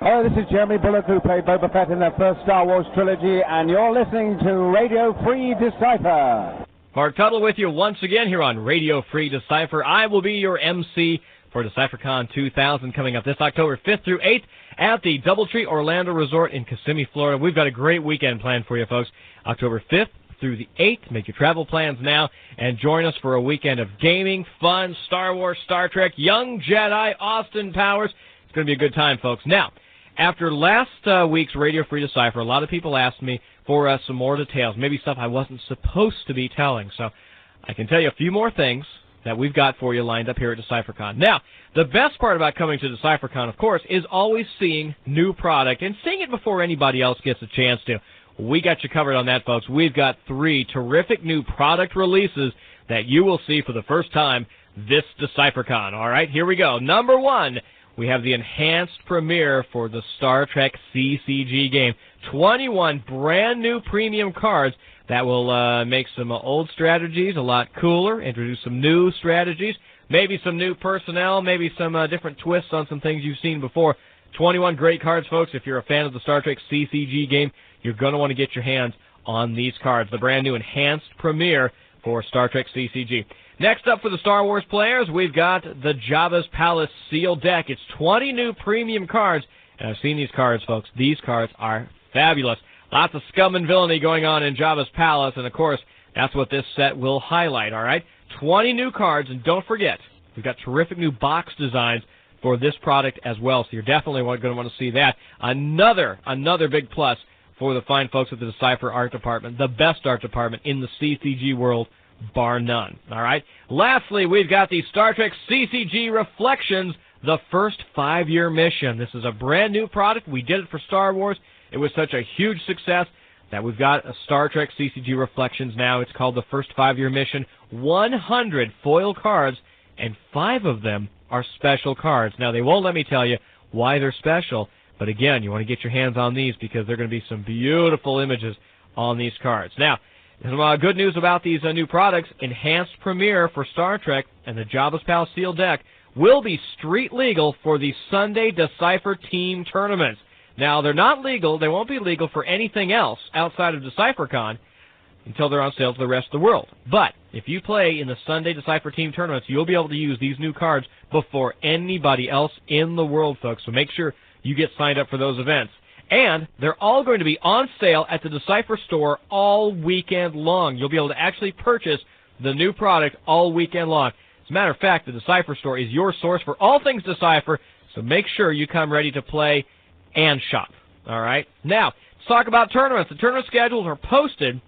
Hello, this is Jeremy Bullock, who played Boba Fett in the first Star Wars trilogy, and you're listening to Radio Free Decipher. Mark Tuttle with you once again here on Radio Free Decipher. I will be your MC for DecipherCon 2000 coming up this October 5th through 8th at the Doubletree Orlando Resort in Kissimmee, Florida. We've got a great weekend planned for you, folks. October 5th through the 8th. Make your travel plans now and join us for a weekend of gaming, fun, Star Wars, Star Trek, Young Jedi, Austin Powers. It's going to be a good time, folks. Now, after last week's Radio Free Decipher, a lot of people asked me for some more details, maybe stuff I wasn't supposed to be telling. So I can tell you a few more things that we've got for you lined up here at DecipherCon. Now, the best part about coming to DecipherCon, of course, is always seeing new product and seeing it before anybody else gets a chance to. We got you covered on that, folks. We've got 3 terrific new product releases that you will see for the first time this DecipherCon. All right, here we go. Number 1. We have the enhanced premiere for the Star Trek CCG game. 21 brand new premium cards that will make some old strategies a lot cooler, introduce some new strategies, maybe some new personnel, maybe some different twists on some things you've seen before. 21 great cards, folks. If you're a fan of the Star Trek CCG game, you're going to want to get your hands on these cards. The brand new enhanced premiere for Star Trek CCG. Next up for the Star Wars players, we've got the Jabba's Palace sealed deck. It's 20 new premium cards, and I've seen these cards, folks. These cards are fabulous. Lots of scum and villainy going on in Jabba's Palace, and of course, that's what this set will highlight, all right? 20 new cards, and don't forget, we've got terrific new box designs for this product as well, so you're definitely going to want to see that. Another big plus for the fine folks at the Decipher Art Department, the best art department in the CCG world, bar none. All right. Lastly, we've got the Star Trek CCG Reflections, the first 5-year mission. This is a brand new product. We did it for Star Wars. It was such a huge success that we've got a Star Trek CCG Reflections now. It's called the first 5-year mission. 100 foil cards, and 5 of them are special cards. Now, they won't let me tell you why they're special, but again, you want to get your hands on these because they're going to be some beautiful images on these cards. Now, some good news about these new products. Enhanced Premiere for Star Trek and the Jabba's Palace sealed deck will be street legal for the Sunday Decipher Team tournaments. Now, they're not legal. They won't be legal for anything else outside of DecipherCon until they're on sale to the rest of the world. But if you play in the Sunday Decipher Team tournaments, you'll be able to use these new cards before anybody else in the world, folks. So make sure you get signed up for those events. And they're all going to be on sale at the Decipher store all weekend long. You'll be able to actually purchase the new product all weekend long. As a matter of fact, the Decipher store is your source for all things Decipher, so make sure you come ready to play and shop. All right? Now, let's talk about tournaments. The tournament schedules are posted,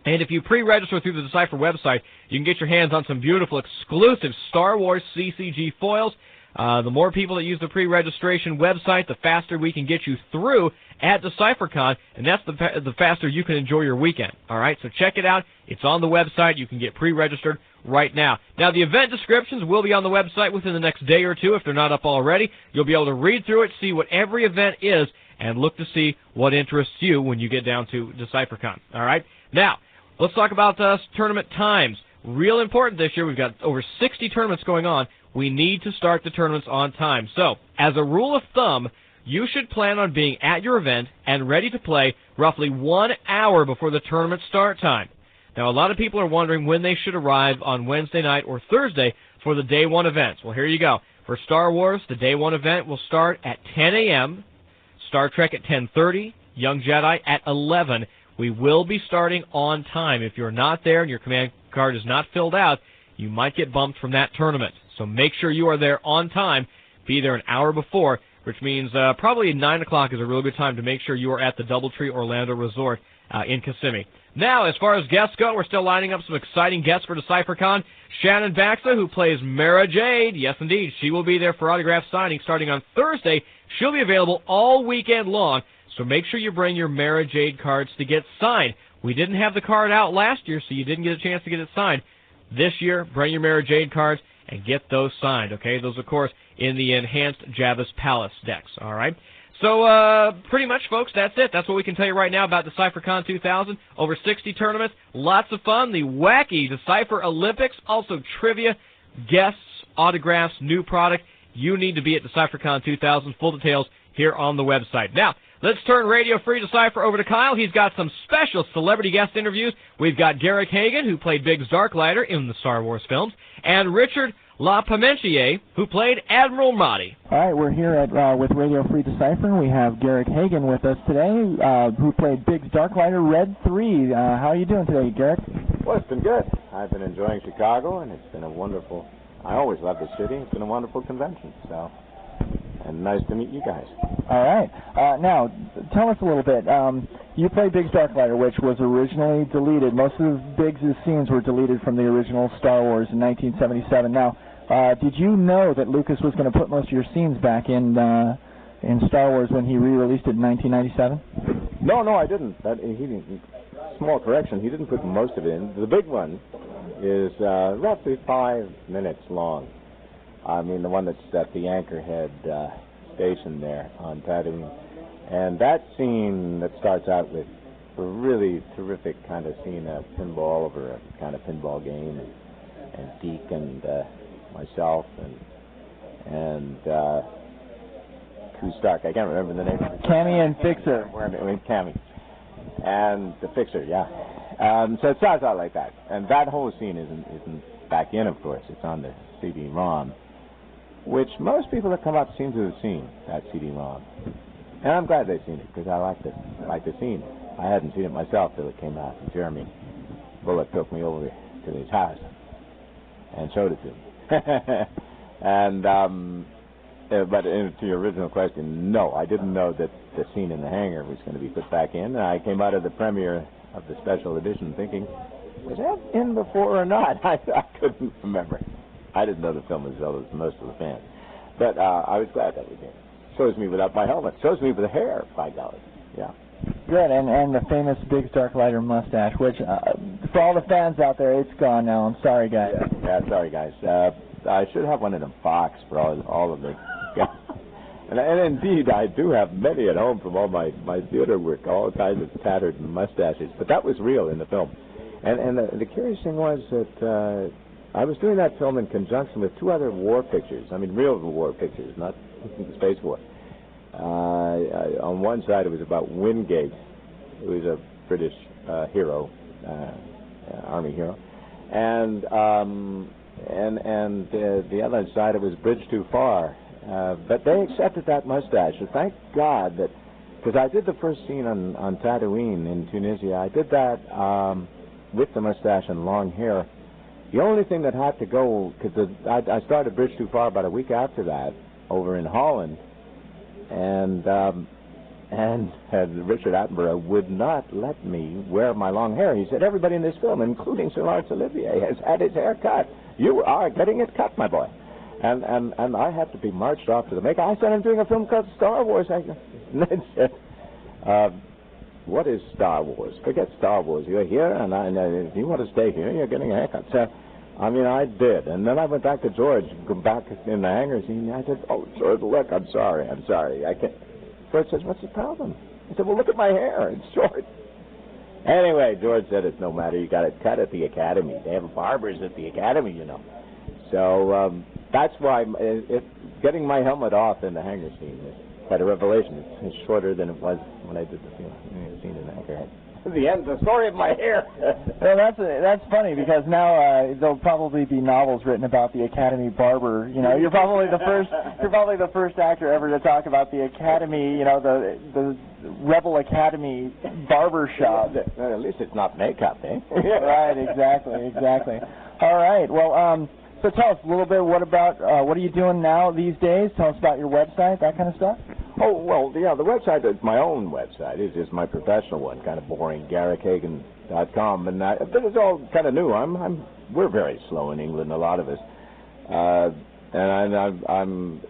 and if you pre-register through the Decipher website, you can get your hands on some beautiful exclusive Star Wars CCG foils. The more people that use the pre-registration website, the faster we can get you through at DecipherCon, and that's the faster you can enjoy your weekend. All right, so check it out. It's on the website. You can get pre-registered right now. Now, the event descriptions will be on the website within the next day or two if they're not up already. You'll be able to read through it, see what every event is, and look to see what interests you when you get down to DecipherCon. All right, now, let's talk about tournament times. Real important this year. We've got over 60 tournaments going on. We need to start the tournaments on time. So, as a rule of thumb, you should plan on being at your event and ready to play roughly 1 hour before the tournament start time. Now, a lot of people are wondering when they should arrive on Wednesday night or Thursday for the Day 1 events. Well, here you go. For Star Wars, the Day 1 event will start at 10 a.m., Star Trek at 10:30, Young Jedi at 11. We will be starting on time. If you're not there and your command card is not filled out, you might get bumped from that tournament. So make sure you are there on time. Be there an hour before, which means probably 9 o'clock is a real good time to make sure you are at the Doubletree Orlando Resort in Kissimmee. Now, as far as guests go, we're still lining up some exciting guests for DecipherCon. Shannon Baksha, who plays Mara Jade. Yes, indeed. She will be there for autograph signing starting on Thursday. She'll be available all weekend long, so make sure you bring your Mara Jade cards to get signed. We didn't have the card out last year, so you didn't get a chance to get it signed. This year, bring your Mara Jade cards and get those signed, okay? Those, of course, in the enhanced Jabba's Palace decks, all right? So, pretty much, folks, that's it. That's what we can tell you right now about DecipherCon 2000. Over 60 tournaments, lots of fun, the wacky Decipher Olympics, also trivia, guests, autographs, new product. You need to be at DecipherCon 2000. Full details here on the website. Now, let's turn Radio Free Decipher over to Kyle. He's got some special celebrity guest interviews. We've got Garrick Hagan, who played Biggs Darklighter in the Star Wars films, and Richard LaParmentier, who played Admiral Motti. All right, we're here at with Radio Free Decipher. We have Garrick Hagan with us today, who played Biggs Darklighter, Red 3. How are you doing today, Garrick? Well, it's been good. I've been enjoying Chicago, and it's been a wonderful... I always love the city. It's been a wonderful convention, so... And nice to meet you guys. All right. Now, tell us a little bit. You played Biggs Darklighter, which was originally deleted. Most of Biggs' scenes were deleted from the original Star Wars in 1977. Now, did you know that Lucas was going to put most of your scenes back in Star Wars when he re-released it in 1997? No, I didn't. Small correction. He didn't put most of it in. The big one is roughly 5 minutes long. I mean, the one that's at the Anchorhead station there on Tatooine. And that scene that starts out with a really terrific kind of scene of pinball over a kind of pinball game, and Deke and myself and Kustark. I can't remember the name. Cammy and Fixer. Cammy. And the Fixer, yeah. So it starts out like that. And that whole scene isn't back in, of course. It's on the CD-ROM, which most people that come up seem to have seen, that CD-ROM. And I'm glad they've seen it, because I like the scene. I hadn't seen it myself till it came out, and Jeremy Bullock took me over to his house and showed it to me. And, but to your original question, no, I didn't know that the scene in the hangar was going to be put back in. And I came out of the premiere of the special edition thinking, was that in before or not? I couldn't remember. I didn't know the film as well as most of the fans. But I was glad that was in. Shows me without my helmet. Shows me with the hair, by golly. Yeah. Good, and the famous Biggs Darklighter mustache, which, for all the fans out there, it's gone now. I'm sorry, guys. Yeah, sorry, guys. I should have one in a box for all of the guys. And indeed, I do have many at home from all my theater work, all kinds of tattered mustaches. But that was real in the film. And the curious thing was that I was doing that film in conjunction with 2 other war pictures. I mean, real war pictures, not space war. On one side, it was about Wingate, who was a British hero, Army hero, and the other side, it was Bridge Too Far. But they accepted that mustache. So thank God that, because I did the first scene on Tatooine in Tunisia. I did that with the mustache and long hair. The only thing that had to go, because I started Bridge Too Far about a week after that over in Holland, and Richard Attenborough would not let me wear my long hair. He said, everybody in this film, including Sir Lawrence Olivier, has had his hair cut. You are getting it cut, my boy. And I had to be marched off to the maker. I said, I'm doing a film called Star Wars. And Ned said, what is Star Wars? Forget Star Wars. You're here, and if you want to stay here, you're getting a haircut. So, I mean, I did. And then I went back to George, go back in the hangar scene. I said, oh, George, look, I'm sorry. I can't. George says, what's the problem? I said, well, look at my hair. It's short. Anyway, George said, it's no matter. You got it cut at the Academy. They have barbers at the Academy, you know. So that's why getting my helmet off in the hangar scene is quite a revelation. It's shorter than it was when I did the scene in the hangar. The end, the story of my hair. Well, that's funny, because now there'll probably be novels written about the Academy barber. You know, you're probably the first actor ever to talk about the Academy. You know, the Rebel Academy barber shop. Well, at least it's not makeup, eh? Right, exactly. All right, well, so tell us a little bit. What are you doing now these days? Tell us about your website, that kind of stuff. Oh, well, yeah, the website is my own website. It's just my professional one, kind of boring, GarrickHagan.com. But it's all kind of new. We're very slow in England, a lot of us. And I'm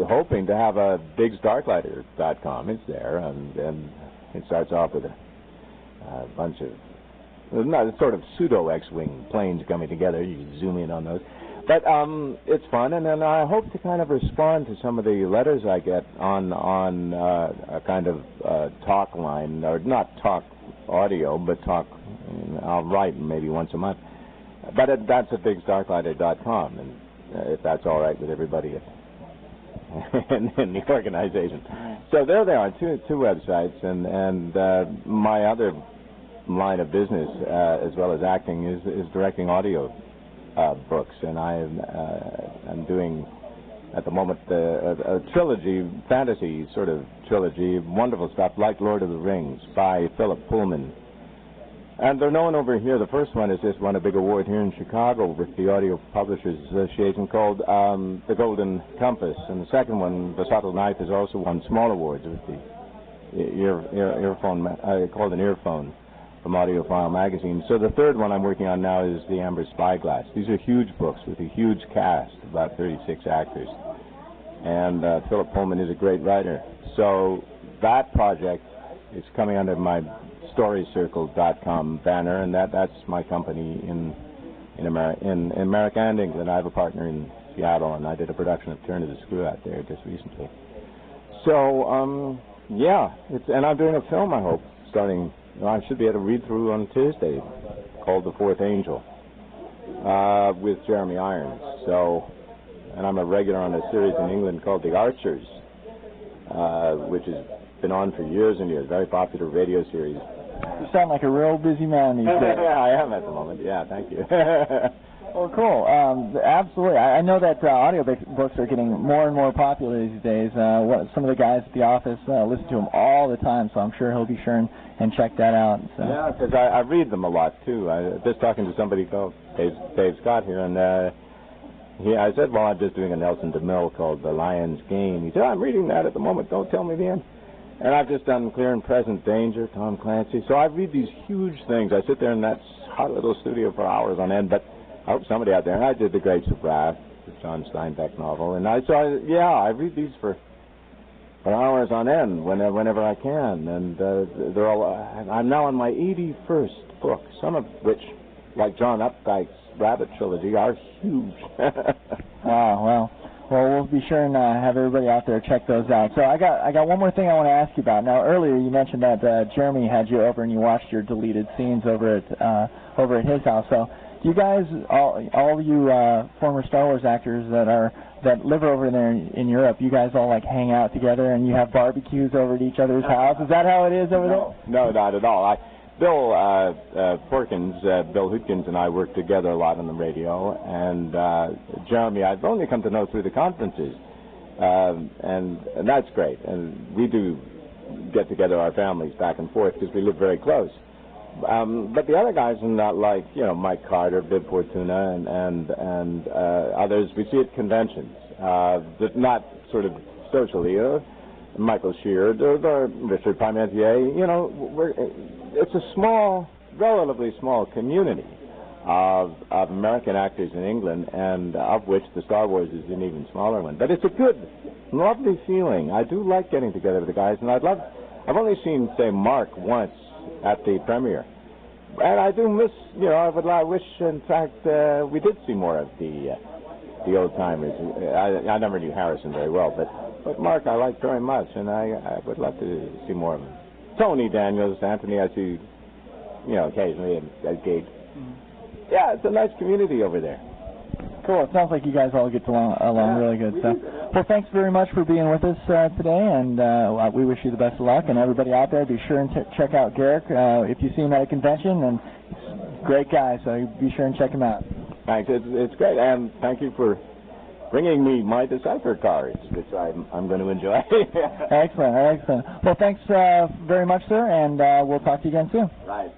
hoping to have a BiggsDarklighter.com. It's there, and it starts off with a bunch of sort of pseudo X-wing planes coming together. You can zoom in on those. But it's fun, and then I hope to kind of respond to some of the letters I get on a kind of talk line, or not talk audio, but talk. I'll write maybe once a month. But that's at BiggsDarklighter.com, and if that's all right with everybody in the organization. So there they are, two websites, and my other line of business, as well as acting, is directing audio books, and I'm doing at the moment a trilogy, fantasy sort of trilogy, wonderful stuff like Lord of the Rings by Philip Pullman. And they're known over here. The first one is just won a big award here in Chicago with the Audio Publishers Association called The Golden Compass. And the second one, The Subtle Knife, has also won small awards with the earphone, called an earphone from Audiophile magazine. So the third one I'm working on now is The Amber Spyglass. These are huge books with a huge cast, about 36 actors. And Philip Pullman is a great writer. So that project is coming under my StoryCircle.com banner, and that's my company in America and England. I have a partner in Seattle, and I did a production of Turn of the Screw out there just recently. So, yeah, and I'm doing a film, I hope, starting, I should be able to read through on Tuesday, called The Fourth Angel, with Jeremy Irons. So, and I'm a regular on a series in England called The Archers, which has been on for years and years, very popular radio series. You sound like a real busy man these days. I am at the moment. Yeah, thank you. Well, cool. Absolutely. I know that audio books are getting more and more popular these days. Some of the guys at the office listen to them all the time, so I'm sure he'll be sure and check that out. So. Yeah, because I read them a lot, too. I was just talking to somebody called Dave Scott here, and I said, well, I'm just doing a Nelson DeMille called The Lion's Game. He said, I'm reading that at the moment. Don't tell me the end. And I've just done Clear and Present Danger, Tom Clancy. So I read these huge things. I sit there in that hot little studio for hours on end, but I hope somebody out there. And I did The Grapes of Wrath, the John Steinbeck novel. And I read these for hours on end whenever I can. And they're all. I'm now on my 81st book, some of which, like John Updike's Rabbit trilogy, are huge. Well, we'll be sure and have everybody out there check those out. So I got one more thing I want to ask you about. Now, earlier you mentioned that Jeremy had you over and you watched your deleted scenes over at his house. So do you guys, all you former Star Wars actors that live over there in Europe, you guys all like hang out together and you have barbecues over at each other's house? Is that how it is over there? No, not at all. Bill Hootkins and I work together a lot on the radio, and Jeremy I've only come to know through the conferences, and that's great. And we do get together our families back and forth because we live very close. But the other guys, are not like Mike Carter, Viv Fortuna, and others, we see at conventions, but not sort of socially. Michael Sheard, Richard Parmentier, it's a relatively small community of American actors in England, and of which the Star Wars is an even smaller one. But it's a good, lovely feeling. I do like getting together with the guys, and I've only seen, say, Mark once at the premiere. And I do miss, I wish, in fact, we did see more of the old-timers. I never knew Harrison very well, but Mark I like very much, and I would love to see more of him. Tony Daniels, Anthony, I see, occasionally at Gate. Yeah, it's a nice community over there. Cool. It sounds like you guys all get along really good. So, well, thanks very much for being with us today, and we wish you the best of luck. And everybody out there, be sure and check out Garrick if you see him at a convention. And he's a great guy, so be sure and check him out. Thanks. It's great, and thank you for bringing me my Decipher cards, which I'm going to enjoy. Excellent. Well, thanks very much, sir, and we'll talk to you again soon. Right.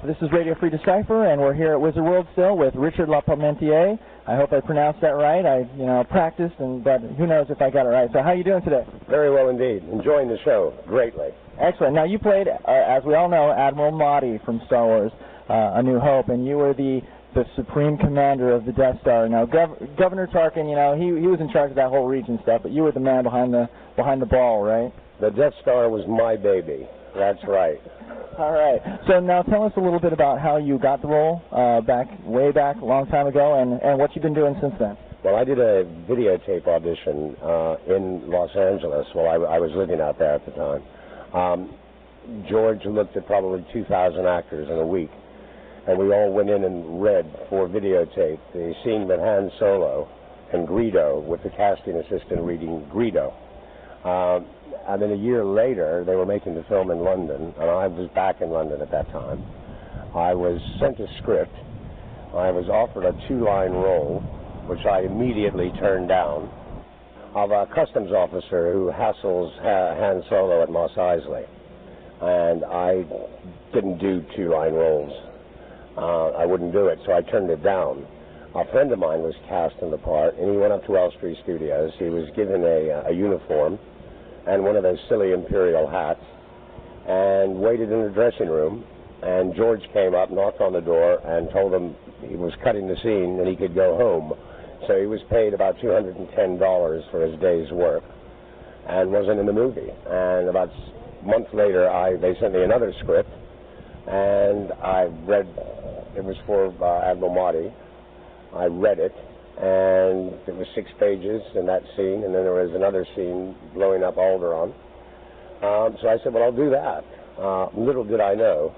This is Radio Free Decipher, and we're here at Wizard World still with Richard LaParmentier. I hope I pronounced that right. I practiced, but who knows if I got it right. So how are you doing today? Very well indeed. Enjoying the show greatly. Excellent. Now, you played, as we all know, Admiral Motti from Star Wars, A New Hope, and you were the Supreme Commander of the Death Star. Now, Governor Tarkin, he was in charge of that whole region stuff, but you were the man behind the ball, right? The Death Star was my baby. That's right. All right. So now tell us a little bit about how you got the role way back a long time ago, and what you've been doing since then. Well, I did a videotape audition in Los Angeles while I was living out there at the time. George looked at probably 2,000 actors in a week, and we all went in and read for videotape the scene with Han Solo and Greedo, with the casting assistant reading Greedo. And then a year later, they were making the film in London, and I was back in London at that time. I was sent a script. I was offered a 2-line role, which I immediately turned down, of a customs officer who hassles Han Solo at Mos Eisley. And I didn't do 2-line roles. I wouldn't do it, so I turned it down. A friend of mine was cast in the part, and he went up to Elstree Studios. He was given a uniform and one of those silly imperial hats, and waited in the dressing room. And George came up, knocked on the door, and told him he was cutting the scene and he could go home. So he was paid about $210 for his day's work and wasn't in the movie. And about a month later, they sent me another script, and I read, it was for Admiral Mahdi. I read it, and it was 6 pages in that scene, and then there was another scene blowing up Alderaan. So I said, well, I'll do that. Little did I know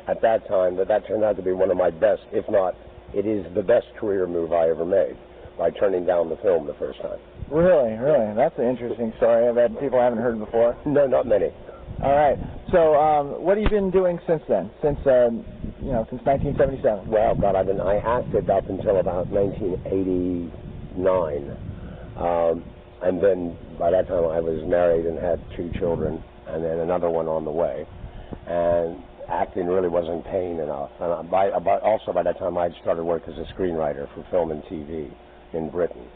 at that time that turned out to be one of my best, if not, it is the best career move I ever made, by turning down the film the first time. Really? That's an interesting story. I bet people haven't heard before. No, not many. All right. So, what have you been doing since then? Since 1977? Well, God, I acted up until about 1989, and then by that time I was married and had 2 children, and then another one on the way, and acting really wasn't paying enough. And also by that time I'd started work as a screenwriter for film and TV in Britain,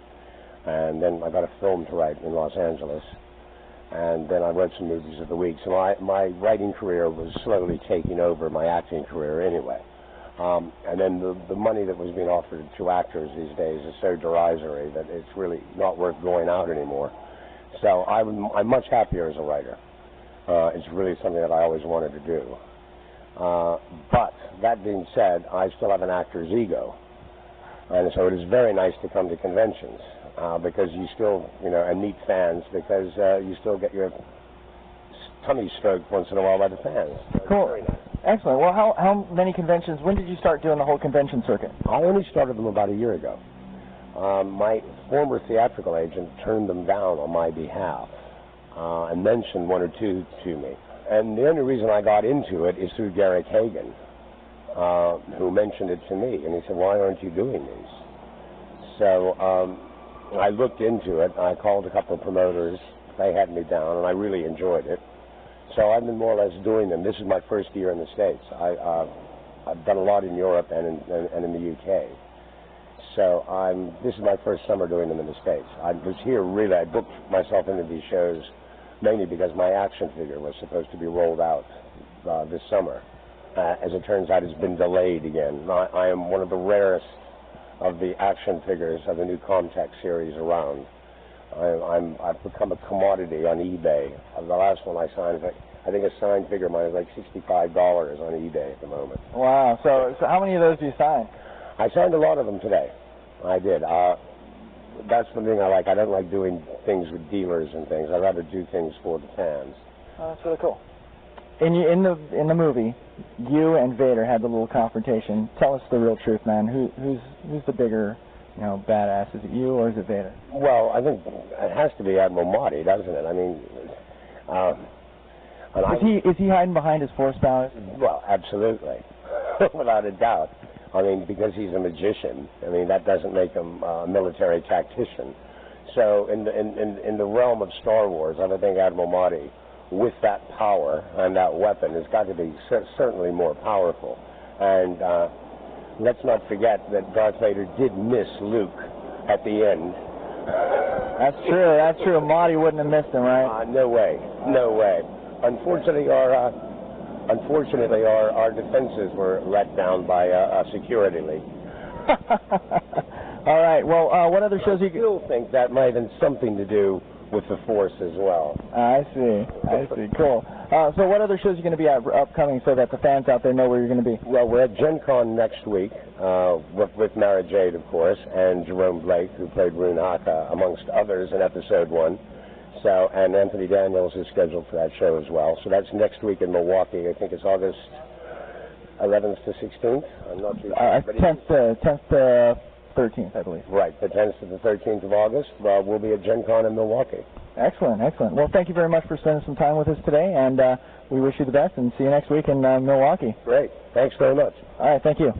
and then I got a film to write in Los Angeles. And then I wrote some movies of the week. So my writing career was slowly taking over my acting career anyway. And then the money that was being offered to actors these days is so derisory that it's really not worth going out anymore. So I'm much happier as a writer. It's really something that I always wanted to do. But that being said, I still have an actor's ego. And so it is very nice to come to conventions. Because you still, and meet fans, because you still get your tummy stroked once in a while by the fans. So cool. Very nice. Excellent. Well, how many conventions, when did you start doing the whole convention circuit? I only started them about a year ago. My former theatrical agent turned them down on my behalf and mentioned 1 or 2 to me. And the only reason I got into it is through Garrick Hagan, who mentioned it to me. And he said, why aren't you doing these? So I looked into it. I called a couple of promoters. They had me down, and I really enjoyed it. So I've been more or less doing them. This is my first year in the States. I've done a lot in Europe and in the UK. So this is my first summer doing them in the States. I was here really. I booked myself into these shows mainly because my action figure was supposed to be rolled out this summer. As it turns out, it's been delayed again. I am one of the rarest of the action figures of the new Comtech series around. I've become a commodity on eBay. The last one I signed, I think a signed figure of mine is like $65 on eBay at the moment. Wow. So how many of those do you sign? I signed a lot of them today. I did. That's the thing I like. I don't like doing things with dealers and things. I'd rather do things for the fans. Oh, that's really cool. In the movie, you and Vader had the little confrontation. Tell us the real truth, man. Who's the bigger, badass? Is it you or is it Vader? Well, I think it has to be Admiral Mahdi, doesn't it? I mean, is he hiding behind his force powers? Well, absolutely, without a doubt. I mean, because he's a magician. I mean, that doesn't make him a military tactician. So, in the realm of Star Wars, I think Admiral Mahdi, with that power and that weapon, has got to be certainly more powerful. And let's not forget that Darth Vader did miss Luke at the end. That's true. Mahdi wouldn't have missed him, right? No way. Unfortunately, our defenses were let down by a security leak. All right. Well, what other shows I still think that might have something to do with the Force as well. I see. Cool. So what other shows are you going to be at upcoming so that the fans out there know where you're going to be? Well, we're at GenCon next week with Mara Jade, of course, and Jerome Blake, who played Rune Haka, amongst others, in Episode 1. So, and Anthony Daniels is scheduled for that show as well. So that's next week in Milwaukee. I think it's August 11th to 16th. I'm not too sure. 10th to 13th, I believe. Right, the 10th to the 13th of August. We'll be at GenCon in Milwaukee. Excellent, excellent. Well, thank you very much for spending some time with us today, and we wish you the best, and see you next week in Milwaukee. Great. Thanks very much. All right, thank you.